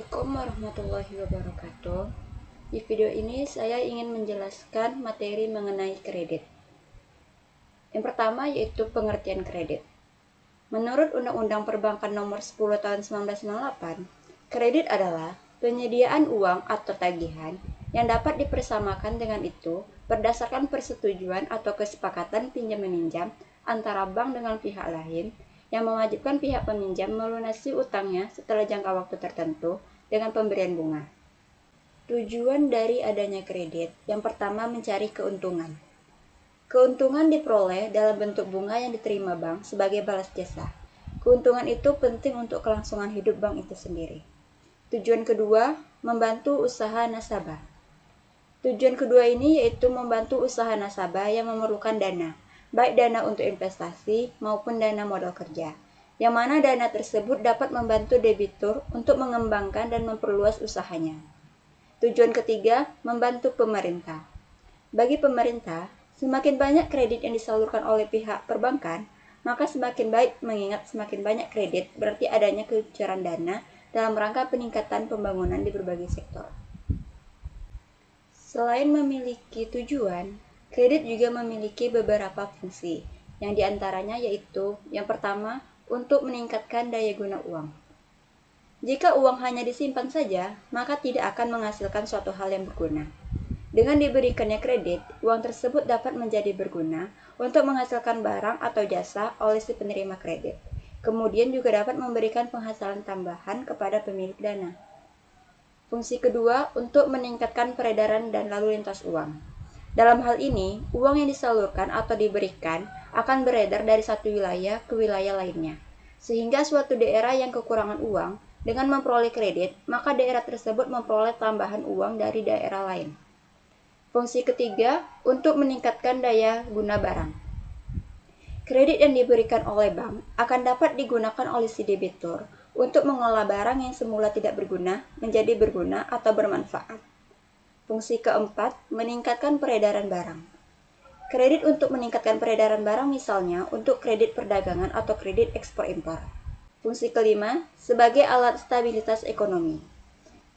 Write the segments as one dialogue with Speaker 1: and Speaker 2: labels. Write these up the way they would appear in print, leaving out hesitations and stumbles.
Speaker 1: Assalamualaikum warahmatullahi wabarakatuh. Di video ini saya ingin menjelaskan materi mengenai kredit. Yang pertama yaitu pengertian kredit. Menurut Undang-Undang Perbankan Nomor 10 Tahun 1998, kredit adalah penyediaan uang atau tagihan yang dapat dipersamakan dengan itu berdasarkan persetujuan atau kesepakatan pinjam-meminjam antara bank dengan pihak lain yang mewajibkan pihak peminjam melunasi utangnya setelah jangka waktu tertentu dengan pemberian bunga. Tujuan dari adanya kredit yang pertama mencari keuntungan. Keuntungan diperoleh dalam bentuk bunga yang diterima bank sebagai balas jasa. Keuntungan itu penting untuk kelangsungan hidup bank itu sendiri. Tujuan kedua, membantu usaha nasabah. Tujuan kedua ini yaitu membantu usaha nasabah yang memerlukan dana, baik dana untuk investasi maupun dana modal kerja, yang mana dana tersebut dapat membantu debitur untuk mengembangkan dan memperluas usahanya. Tujuan ketiga, membantu pemerintah. Bagi pemerintah, semakin banyak kredit yang disalurkan oleh pihak perbankan, maka semakin baik, mengingat semakin banyak kredit berarti adanya kucuran dana dalam rangka peningkatan pembangunan di berbagai sektor. Selain memiliki tujuan, kredit juga memiliki beberapa fungsi, yang diantaranya yaitu yang pertama, untuk meningkatkan daya guna uang. Jika uang hanya disimpan saja, maka tidak akan menghasilkan suatu hal yang berguna. Dengan diberikannya kredit, uang tersebut dapat menjadi berguna untuk menghasilkan barang atau jasa oleh si penerima kredit. Kemudian juga dapat memberikan penghasilan tambahan kepada pemilik dana. Fungsi kedua, untuk meningkatkan peredaran dan lalu lintas uang. Dalam hal ini, uang yang disalurkan atau diberikan akan beredar dari satu wilayah ke wilayah lainnya. Sehingga suatu daerah yang kekurangan uang, dengan memperoleh kredit, maka daerah tersebut memperoleh tambahan uang dari daerah lain. Fungsi ketiga, untuk meningkatkan daya guna barang. Kredit yang diberikan oleh bank akan dapat digunakan oleh si debitur untuk mengolah barang yang semula tidak berguna menjadi berguna atau bermanfaat. Fungsi keempat, meningkatkan peredaran barang. Kredit untuk meningkatkan peredaran barang misalnya untuk kredit perdagangan atau kredit ekspor-impor. Fungsi kelima, sebagai alat stabilitas ekonomi.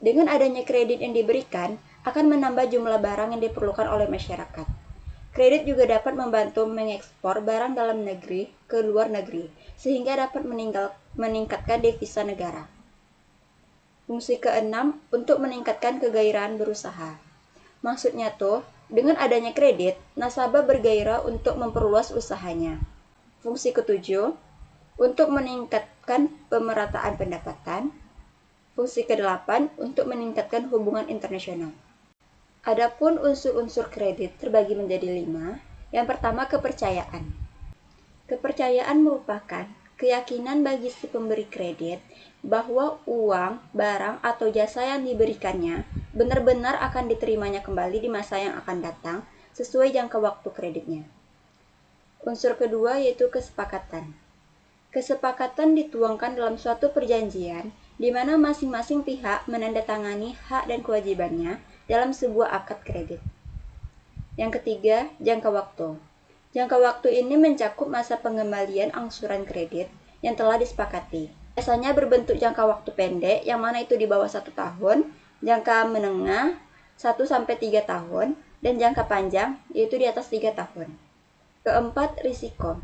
Speaker 1: Dengan adanya kredit yang diberikan, akan menambah jumlah barang yang diperlukan oleh masyarakat. Kredit juga dapat membantu mengekspor barang dalam negeri ke luar negeri, sehingga dapat meningkatkan devisa negara. Fungsi keenam, untuk meningkatkan kegairahan berusaha. Maksudnya tuh, dengan adanya kredit, nasabah bergairah untuk memperluas usahanya. Fungsi ketujuh, untuk meningkatkan pemerataan pendapatan. Fungsi kedelapan, untuk meningkatkan hubungan internasional. Adapun unsur-unsur kredit terbagi menjadi 5. Yang pertama, kepercayaan. Kepercayaan merupakan keyakinan bagi si pemberi kredit bahwa uang, barang, atau jasa yang diberikannya benar-benar akan diterimanya kembali di masa yang akan datang sesuai jangka waktu kreditnya. Unsur kedua yaitu kesepakatan. Kesepakatan dituangkan dalam suatu perjanjian di mana masing-masing pihak menandatangani hak dan kewajibannya dalam sebuah akad kredit. Yang ketiga, jangka waktu. Jangka waktu ini mencakup masa pengembalian angsuran kredit yang telah disepakati. Biasanya berbentuk jangka waktu pendek, yang mana itu di bawah 1 tahun, jangka menengah 1-3 tahun, dan jangka panjang yaitu di atas 3 tahun. Keempat, risiko.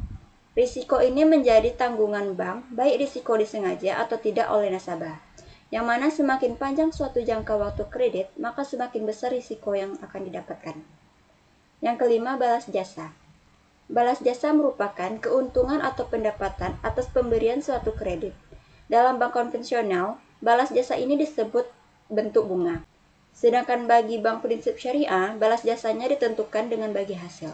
Speaker 1: Risiko ini menjadi tanggungan bank, baik risiko disengaja atau tidak oleh nasabah. Yang mana semakin panjang suatu jangka waktu kredit, maka semakin besar risiko yang akan didapatkan. Yang kelima, balas jasa. Balas jasa merupakan keuntungan atau pendapatan atas pemberian suatu kredit. Dalam bank konvensional, balas jasa ini disebut bentuk bunga. Sedangkan bagi bank prinsip syariah, balas jasanya ditentukan dengan bagi hasil.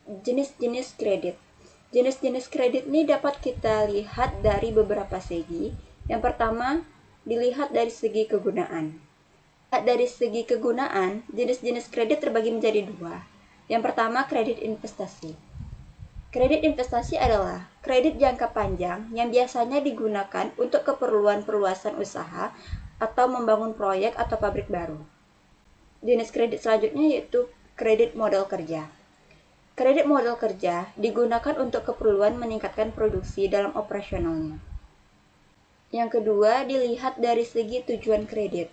Speaker 1: Jenis-jenis kredit. Jenis-jenis kredit ini dapat kita lihat dari beberapa segi. Yang pertama, dilihat dari segi kegunaan. Dari segi kegunaan, jenis-jenis kredit terbagi menjadi 2. Yang pertama, kredit investasi. Kredit investasi adalah kredit jangka panjang yang biasanya digunakan untuk keperluan perluasan usaha atau membangun proyek atau pabrik baru. Jenis kredit selanjutnya yaitu kredit modal kerja. Kredit modal kerja digunakan untuk keperluan meningkatkan produksi dalam operasionalnya. Yang kedua, dilihat dari segi tujuan kredit.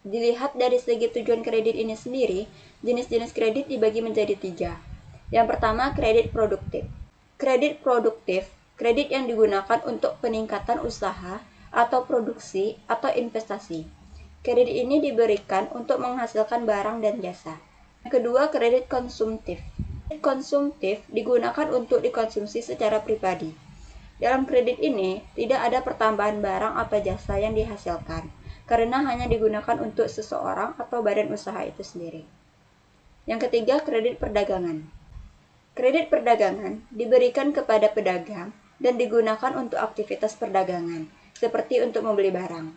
Speaker 1: Dilihat dari segi tujuan kredit ini sendiri, jenis-jenis kredit dibagi menjadi 3. Yang pertama, kredit produktif. Kredit produktif, kredit yang digunakan untuk peningkatan usaha atau produksi atau investasi. Kredit ini diberikan untuk menghasilkan barang dan jasa. Yang kedua, kredit konsumtif. Kredit konsumtif digunakan untuk dikonsumsi secara pribadi. Dalam kredit ini, tidak ada pertambahan barang atau jasa yang dihasilkan, karena hanya digunakan untuk seseorang atau badan usaha itu sendiri. Yang ketiga, kredit perdagangan. Kredit perdagangan diberikan kepada pedagang dan digunakan untuk aktivitas perdagangan, seperti untuk membeli barang.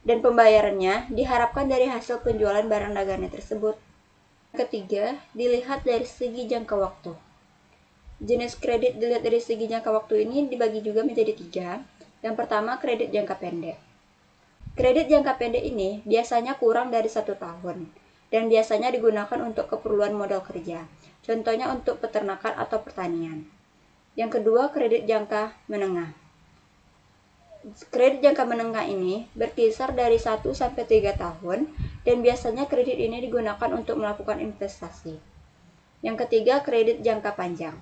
Speaker 1: Dan pembayarannya diharapkan dari hasil penjualan barang dagangannya tersebut. Yang ketiga, dilihat dari segi jangka waktu. Jenis kredit dilihat dari segi jangka waktu ini dibagi juga menjadi 3. Yang pertama, kredit jangka pendek. Kredit jangka pendek ini biasanya kurang dari 1 tahun dan biasanya digunakan untuk keperluan modal kerja, contohnya untuk peternakan atau pertanian. Yang kedua, kredit jangka menengah. Kredit jangka menengah ini berkisar dari 1 sampai 3 tahun dan biasanya kredit ini digunakan untuk melakukan investasi. Yang ketiga, kredit jangka panjang.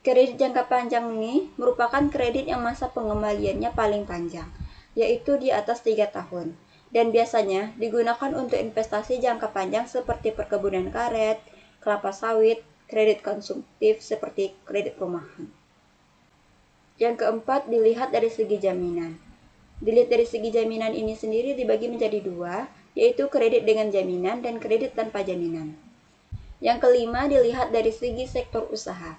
Speaker 1: Kredit jangka panjang ini merupakan kredit yang masa pengembaliannya paling panjang, yaitu di atas 3 tahun, dan biasanya digunakan untuk investasi jangka panjang seperti perkebunan karet, kelapa sawit, kredit konsumtif seperti kredit perumahan. Yang keempat, dilihat dari segi jaminan. Dilihat dari segi jaminan ini sendiri dibagi menjadi 2, yaitu kredit dengan jaminan dan kredit tanpa jaminan. Yang kelima, dilihat dari segi sektor usaha.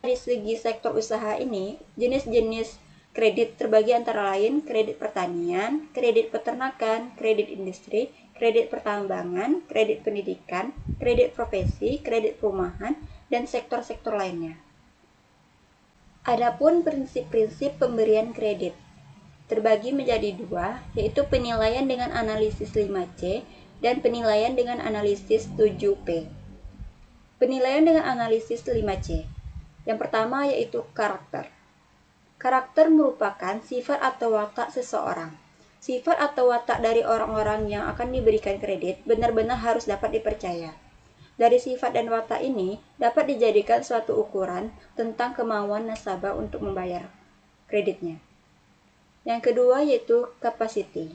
Speaker 1: Dari segi sektor usaha ini, jenis-jenis kredit terbagi antara lain kredit pertanian, kredit peternakan, kredit industri, kredit pertambangan, kredit pendidikan, kredit profesi, kredit perumahan, dan sektor-sektor lainnya. Adapun prinsip-prinsip pemberian kredit terbagi menjadi 2, yaitu penilaian dengan analisis 5C dan penilaian dengan analisis 7P. Penilaian dengan analisis 5C. Yang pertama yaitu karakter. Karakter merupakan sifat atau watak seseorang. Sifat atau watak dari orang-orang yang akan diberikan kredit benar-benar harus dapat dipercaya. Dari sifat dan watak ini dapat dijadikan suatu ukuran tentang kemauan nasabah untuk membayar kreditnya. Yang kedua yaitu capacity.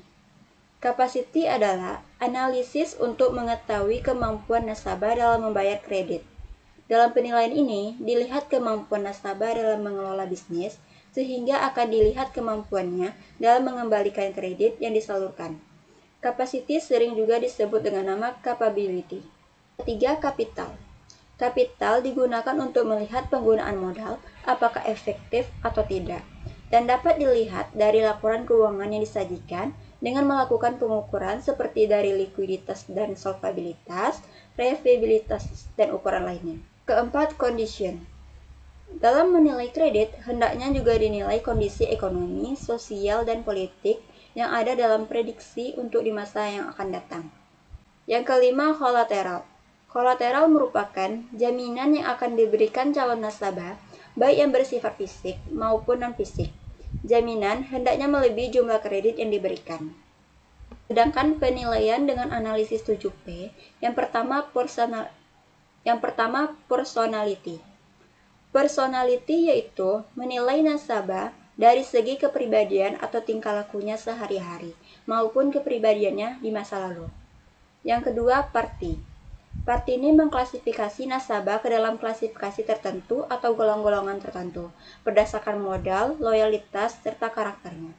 Speaker 1: Capacity adalah analisis untuk mengetahui kemampuan nasabah dalam membayar kredit. Dalam penilaian ini, dilihat kemampuan nasabah dalam mengelola bisnis, sehingga akan dilihat kemampuannya dalam mengembalikan kredit yang disalurkan. Capacity sering juga disebut dengan nama capability. Ketiga, kapital. Kapital digunakan untuk melihat penggunaan modal, apakah efektif atau tidak, dan dapat dilihat dari laporan keuangan yang disajikan dengan melakukan pengukuran seperti dari likuiditas dan solvabilitas, reviabilitas, dan ukuran lainnya. Keempat, condition. Dalam menilai kredit, hendaknya juga dinilai kondisi ekonomi, sosial, dan politik yang ada dalam prediksi untuk di masa yang akan datang. Yang kelima, kolateral. Kolateral merupakan jaminan yang akan diberikan calon nasabah, baik yang bersifat fisik maupun non-fisik. Jaminan hendaknya melebihi jumlah kredit yang diberikan. Sedangkan penilaian dengan analisis 7P, yang pertama personality. Personality yaitu menilai nasabah dari segi kepribadian atau tingkah lakunya sehari-hari maupun kepribadiannya di masa lalu. Yang kedua, party. Party ini mengklasifikasi nasabah ke dalam klasifikasi tertentu atau golongan-golongan tertentu berdasarkan modal, loyalitas, serta karakternya.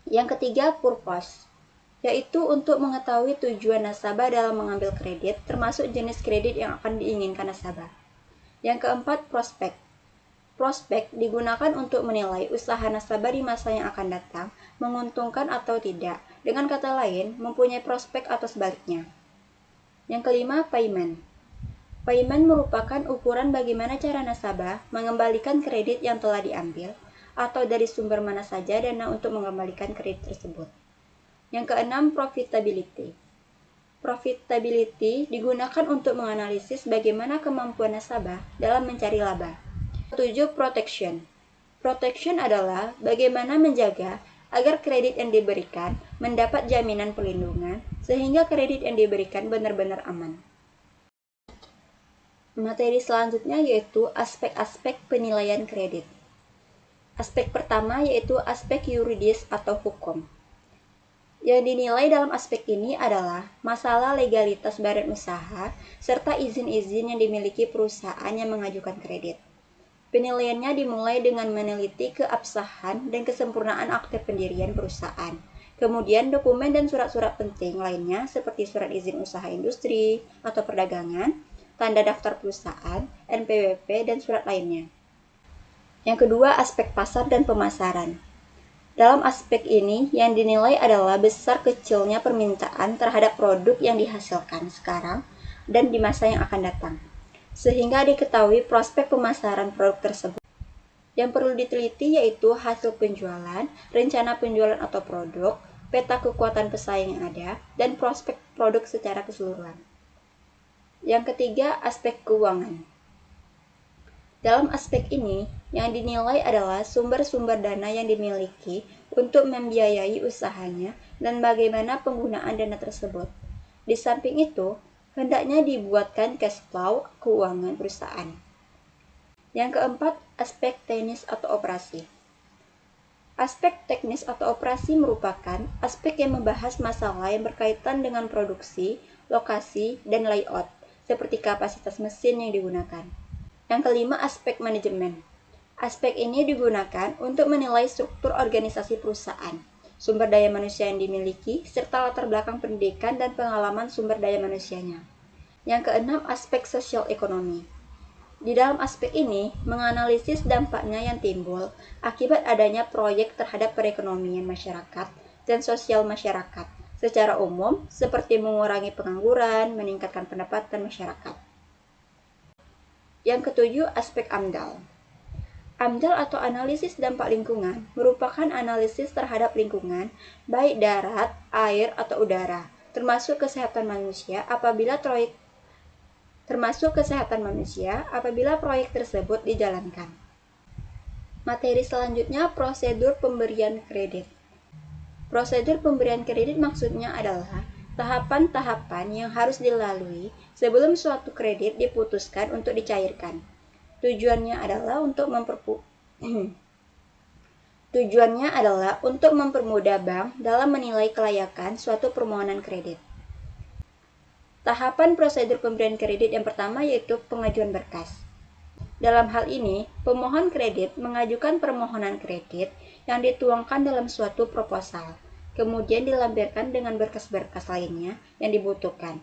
Speaker 1: Yang ketiga, purpose, yaitu untuk mengetahui tujuan nasabah dalam mengambil kredit, termasuk jenis kredit yang akan diinginkan nasabah. Yang keempat, prospek. Prospek digunakan untuk menilai usaha nasabah di masa yang akan datang, menguntungkan atau tidak, dengan kata lain, mempunyai prospek atau sebaliknya. Yang kelima, payment. Payment merupakan ukuran bagaimana cara nasabah mengembalikan kredit yang telah diambil, atau dari sumber mana saja dana untuk mengembalikan kredit tersebut. Yang keenam, profitability. Profitability digunakan untuk menganalisis bagaimana kemampuan nasabah dalam mencari laba. 7. Protection. Protection adalah bagaimana menjaga agar kredit yang diberikan mendapat jaminan perlindungan sehingga kredit yang diberikan benar-benar aman. Materi selanjutnya yaitu aspek-aspek penilaian kredit. Aspek pertama yaitu aspek yuridis atau hukum. Yang dinilai dalam aspek ini adalah masalah legalitas badan usaha serta izin-izin yang dimiliki perusahaan yang mengajukan kredit. Penilaiannya dimulai dengan meneliti keabsahan dan kesempurnaan akte pendirian perusahaan. Kemudian dokumen dan surat-surat penting lainnya seperti surat izin usaha industri atau perdagangan, tanda daftar perusahaan, NPWP, dan surat lainnya. Yang kedua, aspek pasar dan pemasaran. Dalam aspek ini, yang dinilai adalah besar kecilnya permintaan terhadap produk yang dihasilkan sekarang dan di masa yang akan datang, sehingga diketahui prospek pemasaran produk tersebut. Yang perlu diteliti yaitu hasil penjualan, rencana penjualan atau produk, peta kekuatan pesaing yang ada, dan prospek produk secara keseluruhan. Yang ketiga, aspek keuangan. Dalam aspek ini, yang dinilai adalah sumber-sumber dana yang dimiliki untuk membiayai usahanya dan bagaimana penggunaan dana tersebut. Di samping itu, hendaknya dibuatkan cash flow keuangan perusahaan. Yang keempat, aspek teknis atau operasi. Aspek teknis atau operasi merupakan aspek yang membahas masalah yang berkaitan dengan produksi, lokasi, dan layout, seperti kapasitas mesin yang digunakan. Yang kelima, aspek manajemen. Aspek ini digunakan untuk menilai struktur organisasi perusahaan, sumber daya manusia yang dimiliki, serta latar belakang pendidikan dan pengalaman sumber daya manusianya. Yang keenam, aspek sosial ekonomi. Di dalam aspek ini, menganalisis dampaknya yang timbul akibat adanya proyek terhadap perekonomian masyarakat dan sosial masyarakat secara umum, seperti mengurangi pengangguran, meningkatkan pendapatan masyarakat. Yang ketujuh, aspek AMDAL. AMDAL atau analisis dampak lingkungan merupakan analisis terhadap lingkungan, baik darat, air, atau udara, termasuk kesehatan manusia apabila proyek tersebut dijalankan. Materi selanjutnya, prosedur pemberian kredit. Prosedur pemberian kredit maksudnya adalah tahapan-tahapan yang harus dilalui sebelum suatu kredit diputuskan untuk dicairkan. Tujuannya adalah untuk mempermudah bank dalam menilai kelayakan suatu permohonan kredit. Tahapan prosedur pemberian kredit yang pertama yaitu pengajuan berkas. Dalam hal ini, pemohon kredit mengajukan permohonan kredit yang dituangkan dalam suatu proposal, kemudian dilampirkan dengan berkas-berkas lainnya yang dibutuhkan.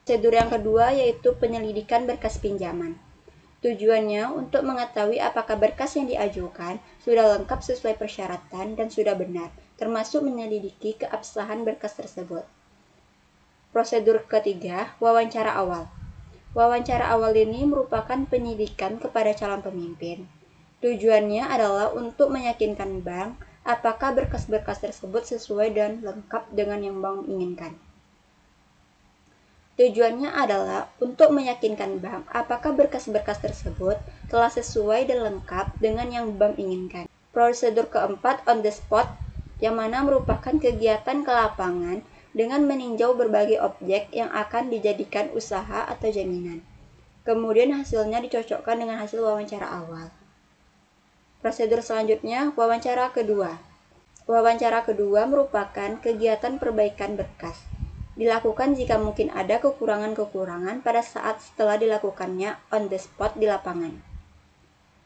Speaker 1: Prosedur yang kedua yaitu penyelidikan berkas pinjaman. Tujuannya untuk mengetahui apakah berkas yang diajukan sudah lengkap sesuai persyaratan dan sudah benar, termasuk menyelidiki keabsahan berkas tersebut. Prosedur ketiga, wawancara awal. Wawancara awal ini merupakan penyidikan kepada calon pemimpin. Tujuannya adalah untuk meyakinkan bank apakah berkas-berkas tersebut sesuai dan lengkap dengan yang bank inginkan. Tujuannya adalah untuk meyakinkan bank apakah berkas-berkas tersebut telah sesuai dan lengkap dengan yang bank inginkan. Prosedur keempat, on the spot, yang mana merupakan kegiatan ke lapangan dengan meninjau berbagai objek yang akan dijadikan usaha atau jaminan. Kemudian hasilnya dicocokkan dengan hasil wawancara awal. Prosedur selanjutnya, wawancara kedua. Wawancara kedua merupakan kegiatan perbaikan berkas. Dilakukan jika mungkin ada kekurangan-kekurangan pada saat setelah dilakukannya on the spot di lapangan.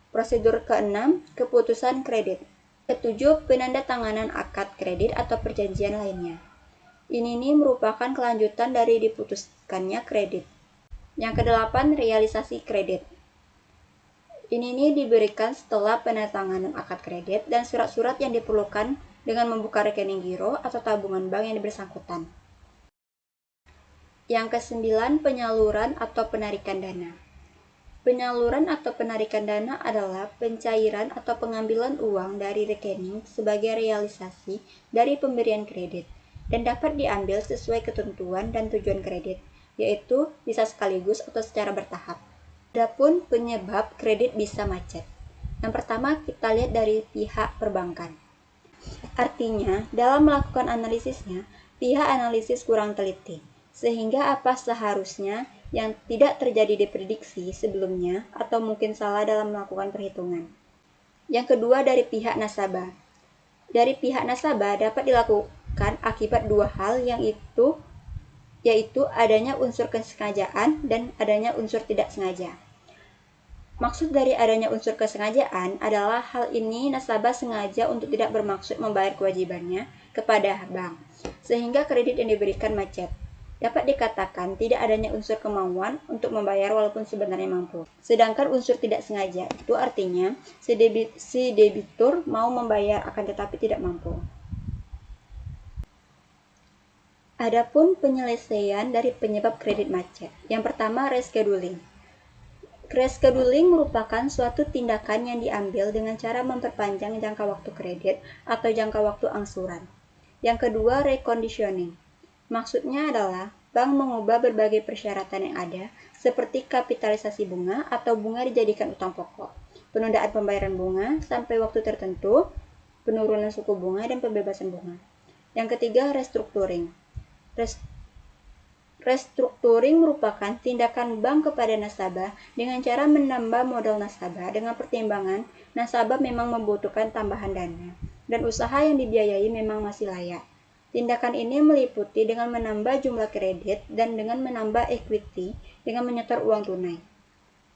Speaker 1: Prosedur keenam, keputusan kredit. Ketujuh, penandatanganan akad kredit atau perjanjian lainnya. Ini merupakan kelanjutan dari diputuskannya kredit. Yang kedelapan, realisasi kredit. Ini diberikan setelah penandatanganan akad kredit dan surat-surat yang diperlukan dengan membuka rekening giro atau tabungan bank yang bersangkutan. Yang kesembilan, penyaluran atau penarikan dana. Penyaluran atau penarikan dana adalah pencairan atau pengambilan uang dari rekening sebagai realisasi dari pemberian kredit dan dapat diambil sesuai ketentuan dan tujuan kredit, yaitu bisa sekaligus atau secara bertahap. Adapun penyebab kredit bisa macet. Yang pertama, kita lihat dari pihak perbankan. Artinya, dalam melakukan analisisnya, pihak analisis kurang teliti, sehingga apa seharusnya yang tidak terjadi diprediksi sebelumnya atau mungkin salah dalam melakukan perhitungan. Yang kedua, dari pihak nasabah. Dari pihak nasabah dapat dilakukan akibat dua hal, yaitu adanya unsur kesengajaan dan adanya unsur tidak sengaja. Maksud dari adanya unsur kesengajaan adalah hal ini nasabah sengaja untuk tidak bermaksud membayar kewajibannya kepada bank, sehingga kredit yang diberikan macet. Dapat dikatakan tidak adanya unsur kemauan untuk membayar walaupun sebenarnya mampu. Sedangkan unsur tidak sengaja itu artinya si debitur mau membayar akan tetapi tidak mampu. Adapun penyelesaian dari penyebab kredit macet. Yang pertama, rescheduling. Rescheduling merupakan suatu tindakan yang diambil dengan cara memperpanjang jangka waktu kredit atau jangka waktu angsuran. Yang kedua, reconditioning. Maksudnya adalah bank mengubah berbagai persyaratan yang ada, seperti kapitalisasi bunga atau bunga dijadikan utang pokok, penundaan pembayaran bunga sampai waktu tertentu, penurunan suku bunga, dan pembebasan bunga. Yang ketiga, restructuring. Restructuring merupakan tindakan bank kepada nasabah dengan cara menambah modal nasabah dengan pertimbangan nasabah memang membutuhkan tambahan dana dan usaha yang dibiayai memang masih layak. Tindakan ini meliputi dengan menambah jumlah kredit dan dengan menambah equity dengan menyetor uang tunai.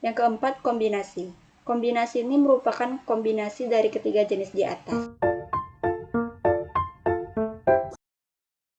Speaker 1: Yang keempat, kombinasi. Kombinasi ini merupakan kombinasi dari ketiga jenis di atas.